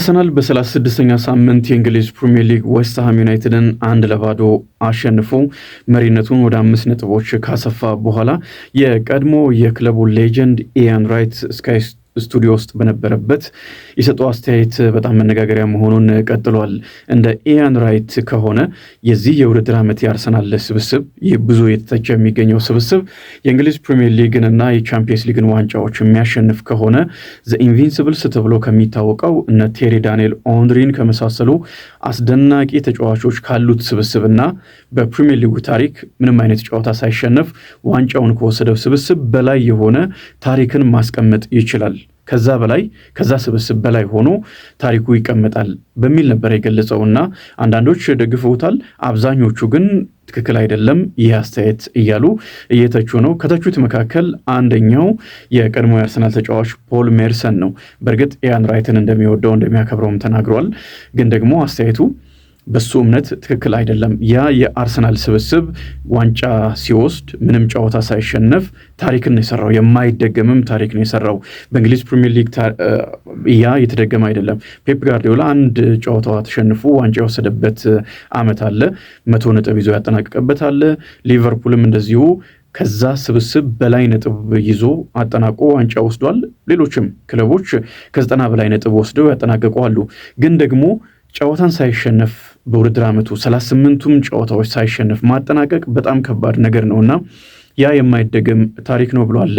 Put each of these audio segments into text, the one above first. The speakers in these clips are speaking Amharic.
አርሰናል በ36ኛ ሳምንት የእንግሊዝ ፕሪሚየር ሊግ ዌስትሃም ዩናይትድን 1-0 አሸንፎ መሪነቱን ወደ 5 ነጥቦች ካሰፋ በኋላ የቀድሞ የክለቡ ሌጀንድ ኢያን ራይት ስካይ ስቱዲዮ ውስጥ በነበረበት የሰጠው አስተያየት በጣም መነጋገሪያ መሆኑን ቀጥሏል። እንደ ኢያን ራይት ከሆነ የዚህ የውድድር ዓመት የአርሰናል ስብስብ ይህ ብዙ የተተቸ የሚገኘው ስብስብ የእንግሊዝ ፕሪሚየር ሊግን እና የቻምፒየንስ ሊግን ዋንጫዎች የሚያሸንፍ ከሆነ ዘ ኢንቪንሲብልስ ተብሎ ከሚታወቀው እነ ቴሪ ዳንኤል ኦንሪን ከመሳሰሉ አስደናቂ ተጫዋቾች ካሉት ስብስብ እና በፕሪሚየር ሊጉ ታሪክ ምንም አይነት ጨዋታ ሳይሸነፍ ዋንጫውን ከወሰደው ስብስብ በላይ የሆነ ታሪክን ማስቀመጥ ይችላል። ከዛ ስብስብ በላይ ሆኖ ታሪኩ ይቀመጣል በሚል ነበር የገለጸውና አንዳንዶች ደግፈውታል። አብዛኞቹ ግን ትክክል አይደለም ይህ አስተያየት እያሉ እየተቹ ነው። ከተቹት መካከል አንደኛው የቀድሞ የአርሰናል ተጫዋች ፖል ሜርሰን ነው። በእርግጥ ኢያን ራይትን እንደሚወደው እንደሚያከብረውም ተናግሯል። ግን ደግሞ አስተያየቱ በሱ እምነት ትክክል አይደለም። ያ የአርሰናል ስብስብ ዋንጫ ሲወስድ ምንም ጨዋታ ሳይሸነፍ ታሪክን ነው የሰራው። የማይደገምም ታሪክ ነው የሰራው በእንግሊዝ ፕሪሚየር ሊግ። ያ የተደገመ አይደለም። ፔፕ ጋርዲዮላ አንድ ጨዋታ ተሸንፎ ዋንጫ የወሰደበት ዓመት አለ። 100 ነጥብ ይዞ ያጠናቀቀበት አለ። ሊቨርፑልም እንደዚሁ ከዛ ስብስብ በላይ ነጥብ ይዞ አጠናቆ ዋንጫ ወስዷል። ሌሎችም ክለቦች ከ90 በላይ ነጥብ ወስደው ያጠናቀቁ አሉ። ግን ደግሞ ጨዋታን ሳይሸነፍ በውድድር ዓመቱ 38ቱም ጨዋታዎች ሳይሸነፍ ማጠናቀቅ በጣም ከባድ ነገር ነውና ያ የማይደገም ታሪክ ነው ብሏል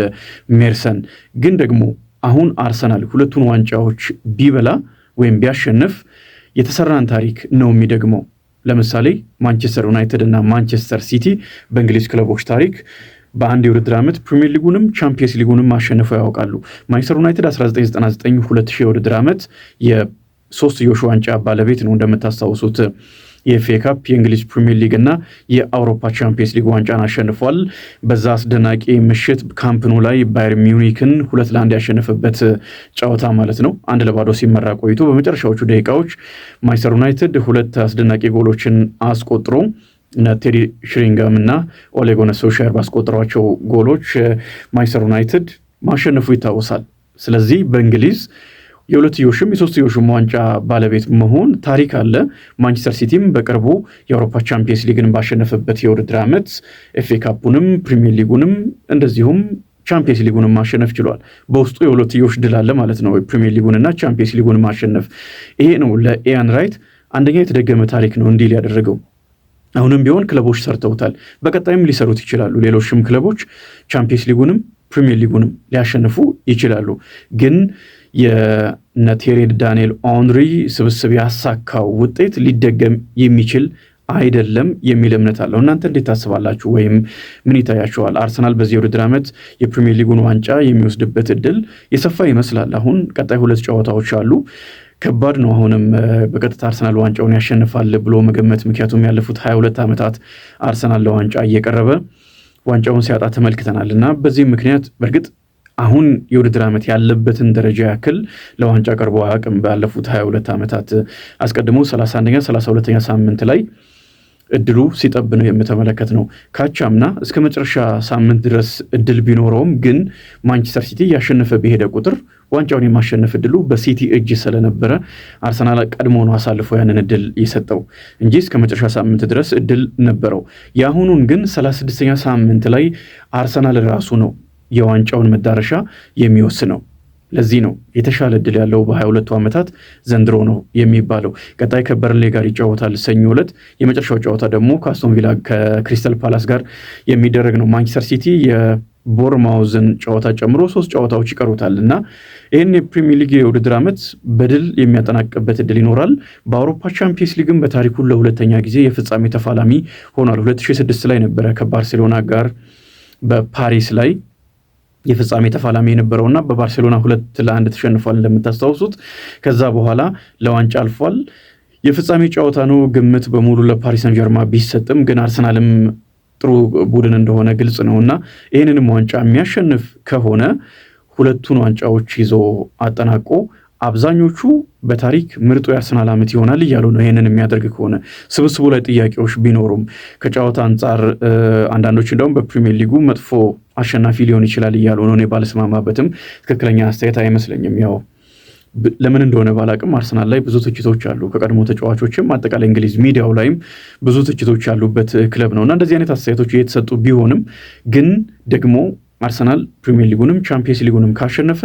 ሜርሰን። ግን ደግሞ አሁን አርሰናል ሁለቱን ዋንጫዎች ቢበላ ወይም ቢያሸንፍ የተሰራን ታሪክ ነው የሚደግመው። ለምሳሌ ማንቸስተር ዩናይትድ እና ማንቸስተር ሲቲ በእንግሊዝ ክለቦች ታሪክ በአንድ የውድድር ዓመት ፕሪሚየር ሊጉንም ቻምፒየንስ ሊጉንም አሸንፈው ያውቃሉ። ማንቸስተር ዩናይትድ 1999-2000 የውድድር ዓመት ሶስትዮሽ ዋንጫ ባለቤት ነው። እንደምታስታውሱት የኤፍኤ ካፕ፣ የእንግሊዝ ፕሪሚየር ሊግ እና የአውሮፓ ቻምፒየንስ ሊግ ዋንጫን አሸንፏል። በዛ አስደናቂ ምሽት ካምፕኑ ላይ ባየር ሚዩኒክን 2-1 ያሸነፈበት ጨዋታ ማለት ነው። 1-0 ሲመራ ቆይቶ በመጨረሻዎቹ ደቂቃዎች ማንቸስተር ዩናይትድ 2 አስደናቂ ጎሎችን አስቆጥሮ ቴዲ ሽሪንጋም እና ኦሌ ጉናር ሶልሻየር ባስቆጠሯቸው ጎሎች ማንቸስተር ዩናይትድ ማሸነፉ ይታወሳል። ስለዚህ በእንግሊዝ የሁለትዮሽም የሶስትዮሽም ዋንጫ ባለቤት መሆን ታሪክ አለ። ማንቸስተር ሲቲም በቅርቡ የአውሮፓ ቻምፒየንስ ሊግን ባሸነፈበት የውድድር ዓመት ኤፍኤ ካፑንም ፕሪሚየር ሊጉንም እንደዚሁም ቻምፒየንስ ሊጉንም ማሸነፍ ችሏል። በውስጡ የሁለትዮሽ ድል አለ ማለት ነው። ፕሪሚየር ሊጉንና ቻምፒየንስ ሊጉን ማሸነፍ ይሄ ነው ለኢያን ራይት አንደኛ የተደገመ ታሪክ ነው እንዲል ያደረገው። አሁንም ቢሆን ክለቦች ሰርተውታል፣ በቀጣይም ሊሰሩት ይችላሉ። ሌሎችም ክለቦች ቻምፒየንስ ሊጉንም ፕሪሚየር ሊጉንም ሊያሸንፉ ይችላሉ። ግን የቴሪ ዳንኤል ኦንሪ ስብስብ ያሳካው ውጤት ሊደገም የሚችል አይደለም የሚል እምነት አለው። እናንተ እንዴት ታስባላችሁ? ወይም ምን ይታያችኋል? አርሰናል በዚህ የውድድር ዓመት የፕሪሚየር ሊጉን ዋንጫ የሚወስድበት እድል የሰፋ ይመስላል። አሁን ቀጣይ 2 ጨዋታዎች አሉ። ከባድ ነው አሁንም በቀጥታ አርሰናል ዋንጫውን ያሸንፋል ብሎ መገመት። ምክንያቱም ያለፉት 22 ዓመታት አርሰናል ለዋንጫ እየቀረበ ዋንጫውን ሲያጣ ተመልክተናል እና በዚህ ምክንያት በእርግጥ አሁን የውድድር ዓመት ያለበትን ደረጃ ያክል ለዋንጫ ቀርቦ አያውቅም። ባለፉት 22 ዓመታት አስቀድሞ 31ኛ 32ኛ ሳምንት ላይ እድሉ ሲጠብ ነው የምተመለከት ነው። ካቻምና እስከ መጨረሻ ሳምንት ድረስ እድል ቢኖረውም ግን ማንቸስተር ሲቲ ያሸነፈ በሄደ ቁጥር ዋንጫውን የማሸነፍ እድሉ በሲቲ እጅ ስለነበረ አርሰናል ቀድሞ ነው አሳልፎ ያንን እድል የሰጠው እንጂ እስከ መጨረሻ ሳምንት ድረስ እድል ነበረው። የአሁኑን ግን 36ኛ ሳምንት ላይ አርሰናል ራሱ ነው የዋንጫውን መዳረሻ የሚወስነው። ለዚህ ነው የተሻለ እድል ያለው በ22 ዓመታት ዘንድሮ ነው የሚባለው። ቀጣይ ከበርንሌ ጋር ይጫወታል ሰኞ ዕለት። የመጨረሻው ጨዋታ ደግሞ ከአስቶን ቪላ ከክሪስታል ፓላስ ጋር የሚደረግ ነው። ማንቸስተር ሲቲ የቦርማውዝን ጨዋታ ጨምሮ 3 ጨዋታዎች ይቀሩታል እና ይህን የፕሪሚየር ሊግ የውድድር ዓመት በድል የሚያጠናቅቅበት እድል ይኖራል። በአውሮፓ ቻምፒየንስ ሊግም በታሪኩ ለሁለተኛ ጊዜ የፍጻሜ ተፋላሚ ሆኗል። 2006 ላይ ነበረ ከባርሴሎና ጋር በፓሪስ ላይ የፍጻሜ ተፋላሚ የነበረውና በባርሴሎና 2-1 ተሸንፏል እንደምታስታውሱት። ከዛ በኋላ ለዋንጫ አልፏል። የፍጻሜ ጨዋታ ነው። ግምት በሙሉ ለፓሪስ ሰን ጀርማ ቢሰጥም ግን አርሰናልም ጥሩ ቡድን እንደሆነ ግልጽ ነውና ይህንንም ዋንጫ የሚያሸንፍ ከሆነ 2ቱን ዋንጫዎች ይዞ አጠናቆ አብዛኞቹ በታሪክ ምርጡ የአርሰናል ዓመት ይሆናል እያሉ ነው። ይህንን የሚያደርግ ከሆነ ስብስቡ ላይ ጥያቄዎች ቢኖሩም ከጨዋታ አንጻር አንዳንዶች እንደውም በፕሪሚየር ሊጉ መጥፎ አሸናፊ ሊሆን ይችላል እያሉ ነው። እኔ ባልስማማበትም ትክክለኛ አስተያየት አይመስለኝም። ያው ለምን እንደሆነ ባላቅም አርሰናል ላይ ብዙ ትችቶች አሉ። ከቀድሞ ተጫዋቾችም አጠቃላይ እንግሊዝ ሚዲያው ላይም ብዙ ትችቶች ያሉበት ክለብ ነውና እንደዚህ አይነት አስተያየቶች እየተሰጡ ቢሆንም ግን ደግሞ አርሰናል ፕሪሚየር ሊጉንም ቻምፒየንስ ሊጉንም ካሸነፈ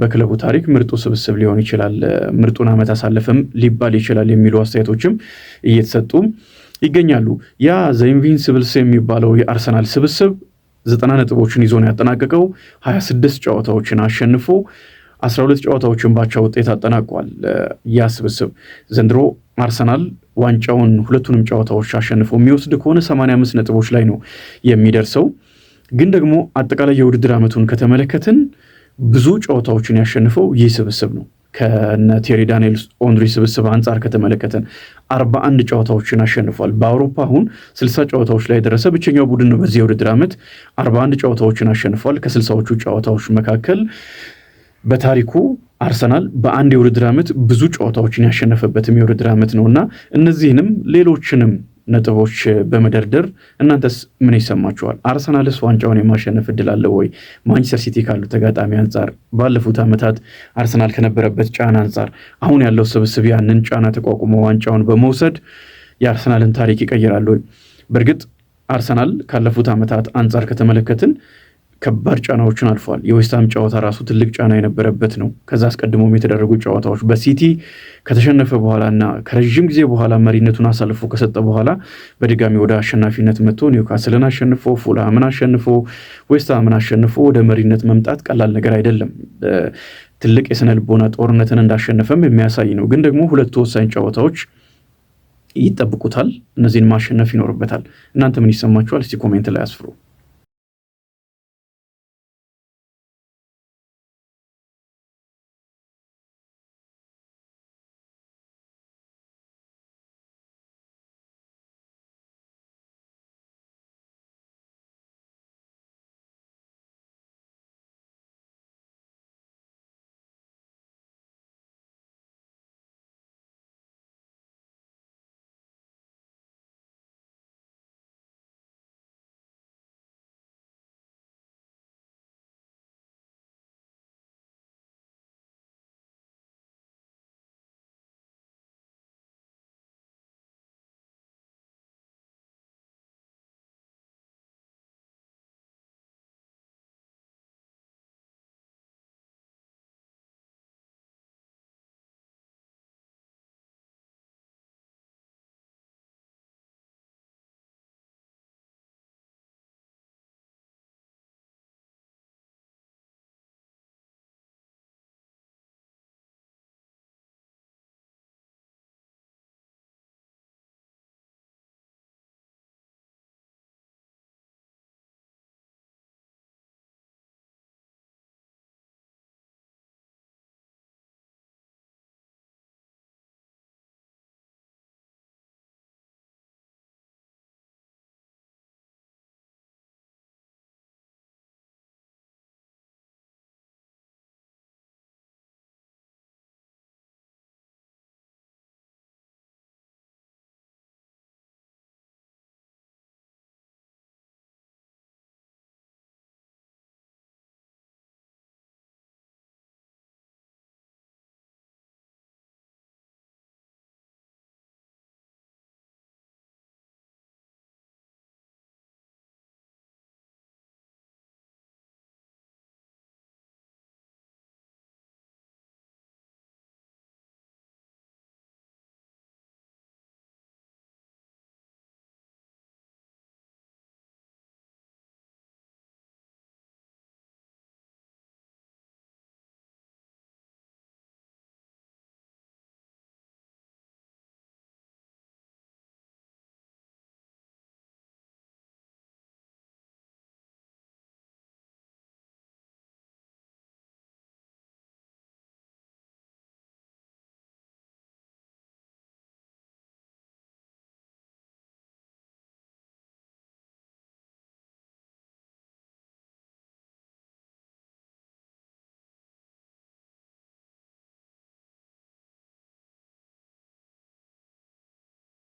በክለቡ ታሪክ ምርጡ ስብስብ ሊሆን ይችላል፣ ምርጡን ዓመት አሳለፈም ሊባል ይችላል የሚሉ አስተያየቶችም እየተሰጡ ይገኛሉ። ያ ዘ ኢንቪንሲብልስ የሚባለው የአርሰናል ስብስብ 90 ነጥቦችን ይዞ ነው ያጠናቀቀው። 26 ጨዋታዎችን አሸንፎ 12 ጨዋታዎችን ባቻ ውጤት አጠናቋል። ያ ስብስብ ዘንድሮ አርሰናል ዋንጫውን ሁለቱንም ጨዋታዎች አሸንፎ የሚወስድ ከሆነ 85 ነጥቦች ላይ ነው የሚደርሰው። ግን ደግሞ አጠቃላይ የውድድር ዓመቱን ከተመለከትን ብዙ ጨዋታዎችን ያሸንፈው ይህ ስብስብ ነው። ከነ ቴሪ ዳንኤል ኦንሪ ስብስብ አንጻር ከተመለከትን 41 ጨዋታዎችን አሸንፏል። በአውሮፓ አሁን 60 ጨዋታዎች ላይ የደረሰ ብቸኛው ቡድን ነው። በዚህ የውድድር ዓመት 41 ጨዋታዎችን አሸንፏል። ከ60ዎቹ ጨዋታዎች መካከል በታሪኩ አርሰናል በአንድ የውድድር ዓመት ብዙ ጨዋታዎችን ያሸነፈበትም የውድድር ዓመት ነውና እነዚህንም ሌሎችንም ነጥቦች በመደርደር እናንተስ ምን ይሰማችኋል? አርሰናልስ ዋንጫውን የማሸነፍ እድል አለው ወይ? ማንቸስተር ሲቲ ካሉ ተጋጣሚ አንጻር፣ ባለፉት ዓመታት አርሰናል ከነበረበት ጫና አንጻር አሁን ያለው ስብስብ ያንን ጫና ተቋቁሞ ዋንጫውን በመውሰድ የአርሰናልን ታሪክ ይቀይራል ወይ? በእርግጥ አርሰናል ካለፉት ዓመታት አንጻር ከተመለከትን ከባድ ጫናዎችን አልፏል። የዌስትሃም ጨዋታ ራሱ ትልቅ ጫና የነበረበት ነው። ከዛ አስቀድሞም የተደረጉ ጨዋታዎች በሲቲ ከተሸነፈ በኋላና ከረዥም ጊዜ በኋላ መሪነቱን አሳልፎ ከሰጠ በኋላ በድጋሚ ወደ አሸናፊነት መጥቶ ኒውካስልን አሸንፎ ፉልሃምን አሸንፎ ዌስትሃምን አሸንፎ ወደ መሪነት መምጣት ቀላል ነገር አይደለም። ትልቅ የስነ ልቦና ጦርነትን እንዳሸነፈም የሚያሳይ ነው። ግን ደግሞ ሁለቱ ወሳኝ ጨዋታዎች ይጠብቁታል። እነዚህን ማሸነፍ ይኖርበታል። እናንተ ምን ይሰማችኋል? እስቲ ኮሜንት ላይ አስፍሩ።